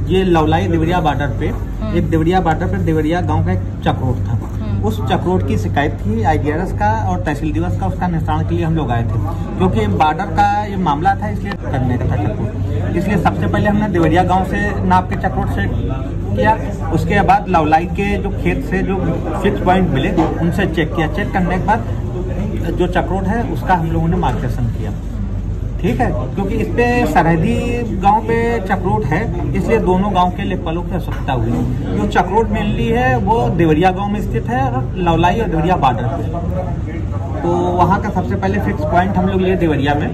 ये लवलाई देवरिया बॉर्डर पे एक देवरिया गांव का एक चक्रोट था। उस चक्रोट की शिकायत थी IDRS का और तहसील दिवस का, उसका निस्तारण के लिए हम लोग आए थे, क्योंकि बॉर्डर का ये मामला था, इसलिए करने का था चक्रोट। इसलिए सबसे पहले हमने देवरिया गांव से नाप के चक्रोट से किया, उसके बाद लवलाई के जो खेत से जो फिक्स पॉइंट मिले उनसे चेक किया। चेक करने के बाद जो चक्रोट है उसका हम लोगों ने मार्केशन किया, ठीक है, क्योंकि इस पे सरहदी गांव पे चक्रोट है, इसलिए दोनों गांव के लेखपालों की आवश्यकता हुई। जो चक्रोट मेनली है वो देवरिया गांव में स्थित है और लवलाई और देवरिया बॉर्डर पे। तो वहां का सबसे पहले फिक्स पॉइंट हम लोग लिए देवरिया में।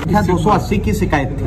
280 की शिकायत थी,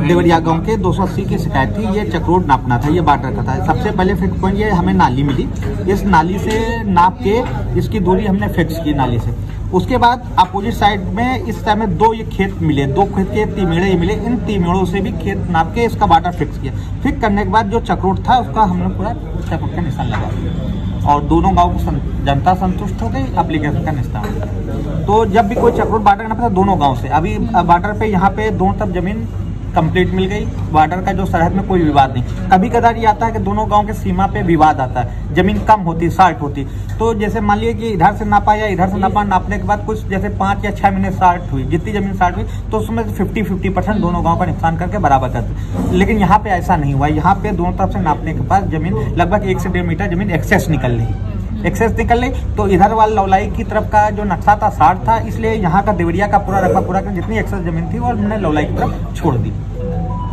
देवरिया गांव के 280 की शिकायत थी। ये चक्रोट नापना था, ये बॉर्डर का था। सबसे पहले फिक्स पॉइंट ये हमें नाली मिली, इस नाली से नाप के इसकी दूरी हमने फिक्स की नाली से। उसके बाद अपोजिट साइड में इस समय 2 ये खेत मिले, 2 खेत के तिमेड़े मिले, इन तिमेड़ों से भी खेत नाप के इसका बॉर्डर फिक्स किया। फिक्स करने के बाद जो चक्रोट था उसका हमने पूरा चक्रोट का निशान लगा और दोनों गांव की जनता संतुष्ट हो गई, एप्लीकेशन का निस्तारण। तो जब भी कोई चक्रोट बॉर्डर ना पता दोनों गांव से, अभी बॉर्डर पे यहाँ पे दोनों तरफ जमीन कंप्लीट मिल गई, बॉर्डर का जो सरहद में कोई विवाद नहीं। कभी कदार ये आता है कि दोनों गांव के सीमा पे विवाद आता है, जमीन कम होती, शार्ट होती, तो जैसे मान लीजिए कि इधर से नापा या इधर से नापा, नापने के बाद कुछ जैसे 5 या 6 महीने शार्ट हुई, जितनी जमीन शार्ट हुई तो उसमें 50-50% दोनों गांव का नुकसान करके बराबर करते। लेकिन यहाँ पे ऐसा नहीं हुआ, यहाँ पे दोनों तरफ से नापने के बाद जमीन लगभग 1 से 1.5 मीटर जमीन एक्सेस निकल रही, तो इधर वाला लवलाई की तरफ का जो नक्शा था शार्ट था, इसलिए यहाँ का देवरिया का पूरा रकबा पूरा कर जितनी एक्सेस जमीन थी और हमने लवलाई की तरफ छोड़ दी,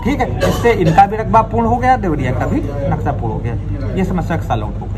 ठीक है। इससे इनका भी रकबा पूर्ण हो गया, देवरिया का भी नक्शा पूर्ण हो गया। ये समस्या का सॉल्व हो गया।